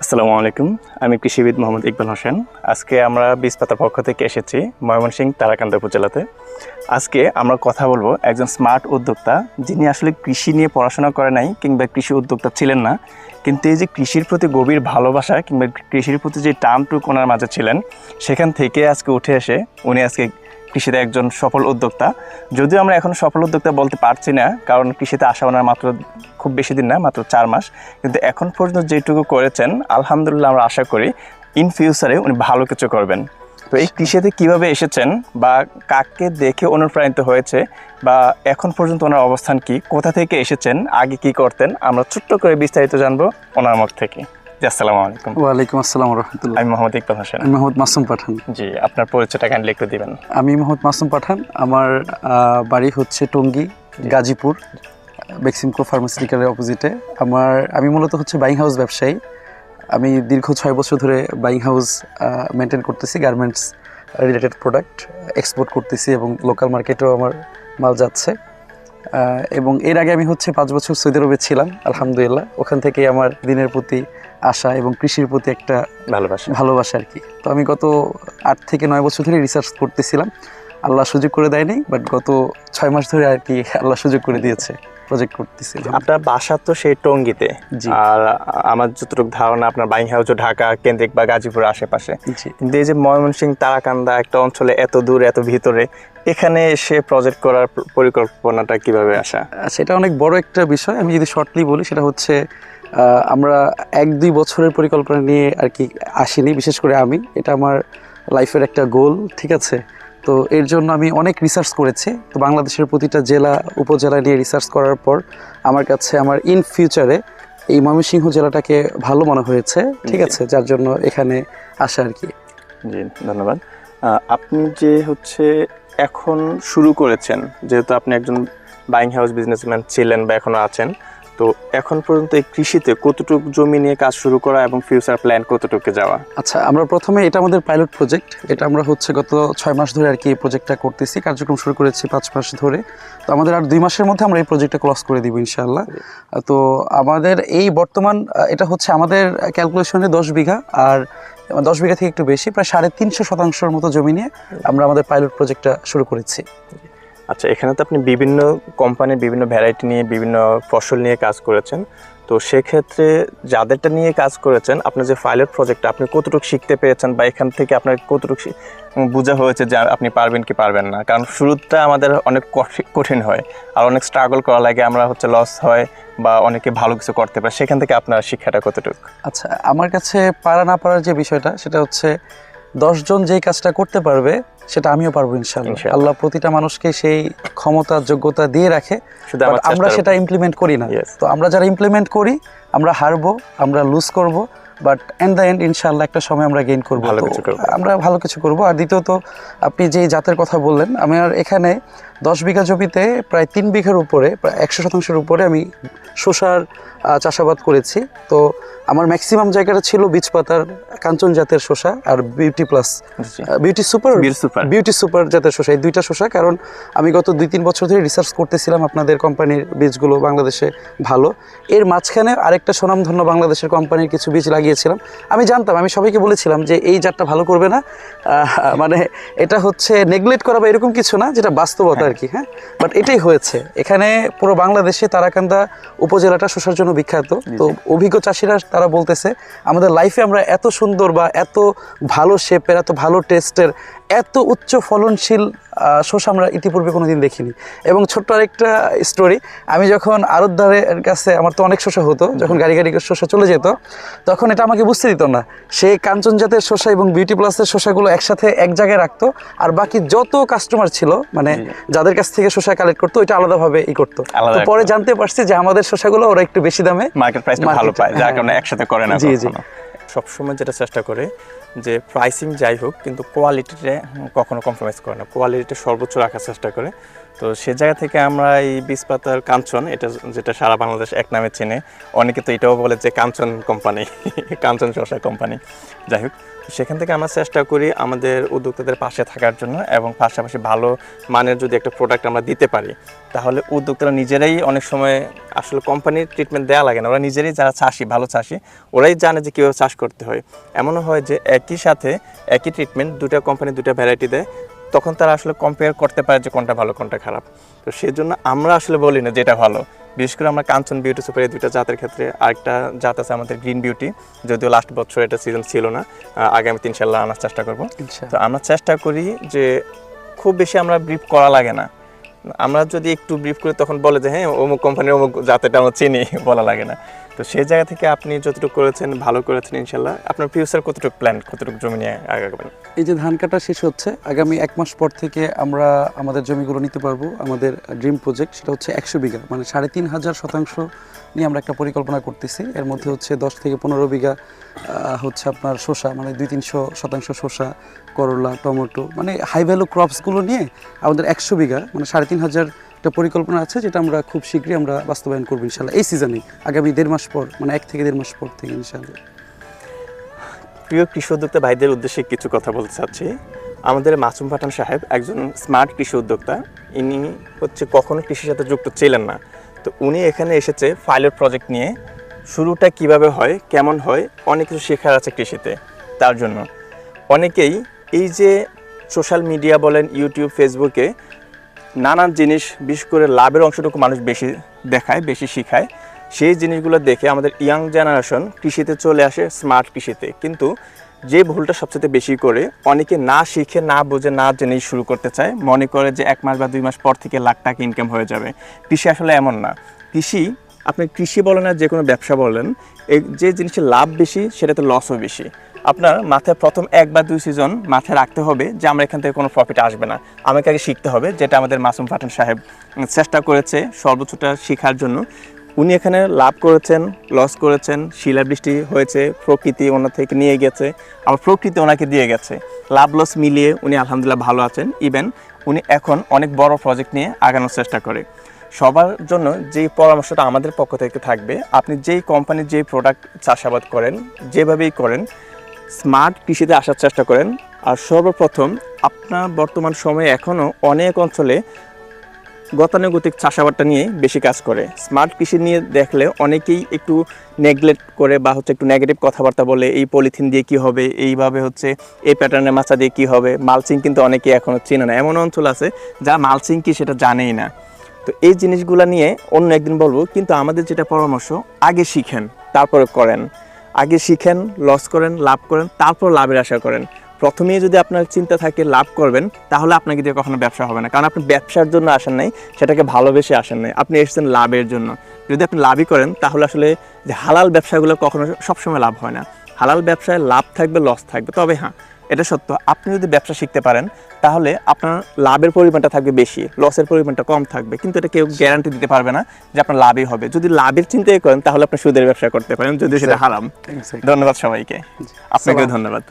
আসসালামু আলাইকুম। আমি কৃষিবিদ মোহাম্মদ ইকবাল হোসেন। আজকে আমরা বীজপাতার পক্ষ থেকে এসেছি ময়মনসিংহ তারাকান্দা উপজেলাতে। আজকে আমরা কথা বলবো একজন স্মার্ট উদ্যোক্তা, যিনি আসলে কৃষি নিয়ে পড়াশোনা করে নাই কিংবা কৃষি উদ্যোক্তা ছিলেন না, কিন্তু এই যে কৃষির প্রতি গভীর ভালোবাসা কিংবা কৃষির প্রতি যে টানটুক ওনার মাঝে ছিলেন, সেখান থেকে আজকে উঠে এসে উনি আজকে কৃষিতে একজন সফল উদ্যোক্তা। যদিও আমরা এখন সফল উদ্যোক্তা বলতে পারছি না, কারণ কৃষিতে আসা ওনার মাত্র খুব বেশি দিন না, মাত্র 4 মাস, কিন্তু এখন পর্যন্ত যেটুকু করেছেন আলহামদুলিল্লাহ আমরা আশা করি ইন ফিউচারে উনি ভালো কিছু করবেন। তো এই কৃষিতে কিভাবে এসেছেন বা কাকে দেখে অনুপ্রাণিত হয়েছে বা এখন পর্যন্ত ওনার অবস্থান কি, কোথা থেকে এসেছেন, আগে কি করতেন, আমরা ছোট্ট করে বিস্তারিত জানবো ওনার মুখ থেকে। জি, আসসালামু আলাইকুম। ওয়ালাইকুম আসসালাম রহমতুল্লাহ। আমি মোহাম্মদ ইকবাল হোসেন। আমি মোহাম্মদ মাসুম পাঠান। জি, আপনার পরিচয়টা কাইন্ডলি একটু দিবেন। আমি মোহাম্মদ মাসুম পাঠান। আমার বাড়ি হচ্ছে টঙ্গী, গাজীপুর, বেক্সিমকো ফার্মাসিউটিক্যালের অপোজিটে। আমি মূলত হচ্ছে বাইং হাউস ব্যবসায়ী। আমি দীর্ঘ 6 বছর ধরে বাইং হাউস মেনটেন করতেছি, গার্মেন্টস রিলেটেড প্রোডাক্ট এক্সপোর্ট করতেছি এবং লোকাল মার্কেটেও আমার মাল যাচ্ছে। এবং এর আগে আমি হচ্ছে 5 বছর সৌদি আরবে ছিলাম, আলহামদুলিল্লাহ। ওখান থেকেই আমার দিনের প্রতি আশা এবং কৃষির প্রতি একটা ভালোবাসা আর কি। তো আমি গত 8 থেকে 9 বছর ধরে রিসার্চ করতেছিলাম। আল্লাহ সুযোগ করে দেয়নি, বাট গত 6 মাস ধরে আর কি আল্লাহ সুযোগ করে দিয়েছে, প্রজেক্ট করতেছি। আপনার বাসা তো সেই টঙ্গীতে, আর আমার যতটুকু ধারণা আপনার বাইং হাউস ঢাকা কেন্দ্রিক বা গাজীপুর আশেপাশে, কিন্তু এই যে ময়মনসিংহ তারাকান্দা একটা অঞ্চলে এত দূর এত ভিতরে, এখানে এসে প্রজেক্ট করার পরিকল্পনাটা কিভাবে আসা? সেটা অনেক বড় একটা বিষয়। আমি যদি শর্টলি বলি, সেটা হচ্ছে আমরা 1-2 বছরের পরিকল্পনা নিয়ে আর কি আসিনি, বিশেষ করে আমি। এটা আমার লাইফের একটা গোল, ঠিক আছে। তো এর জন্য আমি অনেক রিসার্চ করেছি। তো বাংলাদেশের প্রতিটা জেলা উপজেলা নিয়ে রিসার্চ করার পর আমার কাছে আমার ইন ফিউচারে এই ময়মনসিংহ জেলাটাকে ভালো মনে হয়েছে, ঠিক আছে, যার জন্য এখানে আসা আর কি। জি, ধন্যবাদ। আপনি যে হচ্ছে এখন শুরু করেছেন, যেহেতু আপনি একজন বাইং হাউস বিজনেসম্যান ছিলেন বা এখনও আছেন, তো এখন পর্যন্ত এই কৃষিতে কতটুকু জমি নিয়ে কাজ শুরু করা এবং ফিউচার প্ল্যান কতটুকু যাওয়া? আচ্ছা, আমরা প্রথমে, এটা আমাদের পাইলট প্রজেক্ট। এটা আমরা হচ্ছে গত 6 মাস ধরে আর কি এই প্রজেক্টটা করতেছি, কার্যক্রম শুরু করেছি 5 মাস ধরে। তো আমাদের আর 2 মাসের মধ্যে আমরা এই প্রজেক্টটা ক্লোজ করে দিব ইনশাআল্লাহ। তো আমাদের এই বর্তমান এটা হচ্ছে আমাদের ক্যালকুলেশনে 10 বিঘা, আর 10 বিঘা থেকে একটু বেশি, প্রায় 350% মতো জমি নিয়ে আমরা আমাদের পাইলট প্রজেক্টটা শুরু করেছি। আচ্ছা, এখানে তো আপনি বিভিন্ন কোম্পানির বিভিন্ন ভ্যারাইটি নিয়ে বিভিন্ন ফসল নিয়ে কাজ করেছেন, তো সেক্ষেত্রে যাদেরটা নিয়ে কাজ করেছেন, আপনার যে পাইলট প্রজেক্টটা, আপনি কতটুকু শিখতে পেরেছেন বা এখান থেকে আপনার কতটুকু বোঝা হয়েছে যে আপনি পারবেন কি পারবেন না? কারণ শুরুটা আমাদের অনেক কঠিন হয়, আর অনেক স্ট্রাগল করা লাগে, আমরা হচ্ছে লস হয় বা অনেকে ভালো কিছু করতে পারে। সেখান থেকে আপনার শিক্ষাটা কতটুকু? আচ্ছা, আমার কাছে পারা না পারার যে বিষয়টা, সেটা হচ্ছে 10 জন যেই কাজটা করতে পারবে সেটা আমিও পারবো ইনশাআল্লাহ। আল্লাহ প্রতিটা মানুষকে সেই ক্ষমতা যোগ্যতা দিয়ে রাখে, আমরা সেটা ইমপ্লিমেন্ট করি না। তো আমরা যারা ইমপ্লিমেন্ট করি, আমরা হারবো, আমরা লুজ করব, বাট এন্ড দ্য এন্ড ইনশাআল্লাহ একটা সময় আমরা গেইন করবো, আমরা ভালো কিছু করবো। আর দ্বিতীয়ত, আপনি যেই জাতের কথা বললেন, আমি আর এখানে 10 বিঘা জমিতে প্রায় 3 বিঘার উপরে, প্রায় 100% উপরে আমি শসার চাষাবাদ করেছি। তো আমার ম্যাক্সিমাম জায়গাটা ছিল বীজপাতার কাঞ্চন জাতের শসা আর বিউটি প্লাস, বিউটি সুপার জাতের শসা, এই 2টা শসা। কারণ আমি গত 2-3 বছর ধরে রিসার্চ করতেছিলাম আপনাদের কোম্পানির বীজগুলো বাংলাদেশে ভালো। এর মাঝখানে আরেকটা স্বনামধন্য বাংলাদেশের কোম্পানির কিছু বীজ লাগিয়েছিলাম। আমি জানতাম, আমি সবাইকে বলেছিলাম যে এই জাতটা ভালো করবে না, মানে এটা হচ্ছে নেগলেক্ট করা বা এরকম কিছু না, যেটা বাস্তবতা আর কি। হ্যাঁ, বাট এটাই হয়েছে। এখানে পুরো বাংলাদেশে তারাকান্দা উপজেলাটা শসার জন্য বিখ্যাত। তো অভিজ্ঞ চাষিরা তারা বলতেছে, আমাদের লাইফে আমরা এত সুন্দর বা এত ভালো শেপের, এত ভালো টেস্টের, এত উচ্চ ফলনশীল শসা আমরা ইতিপূর্বে কোনোদিন দেখিনি। এবং ছোট্ট আরেকটা স্টোরি, আমি যখন আড়তদারের কাছে, আমার তো অনেক শসা হতো, যখন গাড়ি শসা চলে যেত, তখন এটা আমাকে বুঝতে দিত না। সে কাঞ্চন জাতের শসা এবং বিউটি প্লাসের শসাগুলো একসাথে এক জায়গায় রাখতো, আর বাকি যত কাস্টমার ছিল, মানে যাদের কাছ থেকে শসা কালেক্ট করতো, ওইটা আলাদাভাবে করতো। তো পরে জানতে পারছি যে আমাদের শসাগুলো ওরা একটু বেশি দামে মার্কেট প্রাইসটা ভালো পায়, যার কারণে একসাথে করে না। জি জি, সবসময় যেটা চেষ্টা করে যে প্রাইসিং যাই হোক, কিন্তু কোয়ালিটিতে কখনো কম্প্রোমাইজ করে না, কোয়ালিটিটা সর্বোচ্চ রাখার চেষ্টা করে। তো সে জায়গা থেকে আমরা এই বীজ পাতার কাঞ্চন, এটা যেটা সারা বাংলাদেশ এক নামে চেনে, অনেকে তো এটাও বলে যে কাঞ্চন কোম্পানি, কাঞ্চন শসা কোম্পানি। যাই হোক, সেখান থেকে আমরা চেষ্টা করি আমাদের উদ্যোক্তাদের পাশে থাকার জন্য, এবং পাশাপাশি ভালো মানের যদি একটা প্রোডাক্ট আমরা দিতে পারি, তাহলে উদ্যোক্তারা নিজেরাই অনেক সময় আসলে কোম্পানির ট্রিটমেন্ট দেওয়া লাগে না, ওরা নিজেরাই যারা চাষি, ভালো চাষি, ওরাই জানে যে কীভাবে চাষ করতে হয়। এমনও হয় যে একই সাথে একই ট্রিটমেন্ট দুটা কোম্পানি দুটা ভ্যারাইটি দেয়, তখন তারা আসলে কম্পেয়ার করতে পারে যে কোনটা ভালো কোনটা খারাপ। তো সেই জন্য আমরা আসলে বলি না যেটা ভালো। বিশেষ করে আমরা কাঞ্চন বিউটি সুপার এই দুইটা জাতের ক্ষেত্রে, আরেকটা জাত আছে আমাদের গ্রিন বিউটি, যদিও লাস্ট বছর এটা সিজন ছিল না, আগামীতে ইনশাল্লাহ আনার চেষ্টা করব। তো আমরা চেষ্টা করি যে খুব বেশি আমরা ব্রিফ করা লাগে না, আমরা যদি একটু ব্রিফ করি তখন বলে যে হ্যাঁ অমুক কোম্পানির অমুক জাতেটা আমরা চিনি, বলা লাগে না। তো সেই জায়গা থেকে আপনি যতটুকু করেছেন ভালো করেছেন ইনশাল্লাহ। আপনার ফিউচার কতটুকু প্ল্যান, কতটুকু জমি নিয়ে আগাবেন? এই যে ধান কাটা শেষ হচ্ছে, আগামী 1 মাস পর থেকে আমরা আমাদের জমিগুলো নিতে পারবো। আমাদের ড্রিম প্রজেক্ট সেটা হচ্ছে 100 বিঘা, মানে 3,500 শতাংশ নিয়ে আমরা একটা পরিকল্পনা করতেছি। এর মধ্যে হচ্ছে 10 থেকে 15 বিঘা হচ্ছে আপনার শসা, মানে 200-300 শতাংশ শসা, করলা, টমেটো, মানে হাই ভ্যালু ক্রপসগুলো নিয়ে আমাদের 100 বিঘা মানে 3,500 একটা পরিকল্পনা আছে, যেটা আমরা খুব শীঘ্রই আমরা বাস্তবায়ন করবো ইনশাল্লাহ এই সিজনে, আগামী 1.5 মাস পর, মানে 1 থেকে 1.5 মাস পর থেকে ইনশাল্লাহ। প্রিয় কৃষি উদ্যোক্তা ভাইদের উদ্দেশ্যে কিছু কথা বলতে চাচ্ছি। আমাদের মাসুম পাঠান সাহেব একজন স্মার্ট কৃষি উদ্যোক্তা, ইনি হচ্ছে কখনো কৃষির সাথে যুক্ত ছিলেন না। তো উনি এখানে এসেছে পাইলট প্রজেক্ট নিয়ে, শুরুটা কিভাবে হয়, কেমন হয়, অনেক কিছু শেখার আছে কৃষিতে। তার জন্য অনেকেই এই যে সোশ্যাল মিডিয়া বলেন, ইউটিউব, ফেসবুকে নানান জিনিস, বিশেষ করে লাভের অংশটুকু মানুষ বেশি দেখায়, বেশি শিখায়, সেই জিনিসগুলো দেখে আমাদের ইয়াং জেনারেশন কৃষিতে চলে আসে, স্মার্ট কৃষিতে। কিন্তু যে ভুলটা সবচেয়ে বেশি করে, অনেকে না শিখে, না বুঝে, না জেনে শুরু করতে চায়, মনে করে যে 1 মাস বা 2 মাস পর থেকে লাখ টাকা ইনকাম হয়ে যাবে। কৃষি আসলে এমন না। কৃষি, আপনি কৃষি বলেন আর যে কোনো ব্যবসা বলেন, এই যে জিনিসের লাভ বেশি সেটাতে লসও বেশি। আপনার মাথায় প্রথম 1 বা 2 সিজন মাথায় রাখতে হবে যে আমার এখান থেকে কোনো প্রফিট আসবে না, আমাকে আগে শিখতে হবে, যেটা আমাদের মাসুম পাঠান সাহেব চেষ্টা করেছে সর্বোচ্চটা শেখার জন্য। উনি এখানে লাভ করেছেন, লস করেছেন, শিলাবৃষ্টি হয়েছে, প্রকৃতি ওনার থেকে নিয়ে গেছে, আবার প্রকৃতি ওনাকে দিয়ে গেছে, লাভ লস মিলিয়ে উনি আলহামদুলিল্লাহ ভালো আছেন। ইভেন উনি এখন অনেক বড় প্রজেক্ট নিয়ে আগানোর চেষ্টা করে। সবার জন্য যেই পরামর্শটা আমাদের পক্ষ থেকে থাকবে, আপনি যেই কোম্পানির যেই প্রোডাক্ট চাষাবাদ করেন, যেভাবেই করেন, স্মার্ট কৃষিতে আসার চেষ্টা করেন। আর সর্বপ্রথম আপনার বর্তমান সময়ে এখনও অনেক অঞ্চলে গতানুগতিক চাষাবাদটা নিয়ে বেশি কাজ করে। স্মার্ট কৃষি নিয়ে দেখলে অনেকেই একটু নেগলেক্ট করে বা হচ্ছে একটু নেগেটিভ কথাবার্তা বলে, এই পলিথিন দিয়ে কি হবে, এইভাবে হচ্ছে এই প্যাটার্নের মাছা দিয়ে কি হবে। মালচিং কিন্তু অনেকেই এখনও চেনে না, এমন অঞ্চল আছে যা মালচিং কি সেটা জানেই না। তো এই জিনিসগুলো নিয়ে অন্য একদিন বলবো, কিন্তু আমাদের যেটা পরামর্শ, আগে শিখেন তারপরে করেন। আগে শিখেন, লস করেন, লাভ করেন, তারপর লাভের আশা করেন। প্রথমেই যদি আপনার চিন্তা থাকে লাভ করবেন, তাহলে আপনাকে দিয়ে কখনো ব্যবসা হবে না। কারণ আপনি ব্যবসার জন্য আসেন নাই, সেটাকে ভালোবেসে আসেন নাই, আপনি এসেছেন লাভের জন্য। যদি আপনি লাভই করেন, তাহলে আসলে যে হালাল ব্যবসাগুলো কখনো সবসময় লাভ হয় না। হালাল ব্যবসায় লাভ থাকবে, লস থাকবে। তবে হ্যাঁ, এটা সত্য, আপনি যদি ব্যবসা শিখতে পারেন, তাহলে আপনার লাভের পরিমাণটা থাকবে বেশি, লসের পরিমাণটা কম থাকবে। কিন্তু এটা কেউ গ্যারান্টি দিতে পারবে না যে আপনার লাভই হবে। যদি লাভের চিন্তাই করেন, তাহলে আপনি সুদের ব্যবসা করতে পারেন, যদি সেটা হারাম। ধন্যবাদ সবাইকে, আপনাকেও ধন্যবাদ।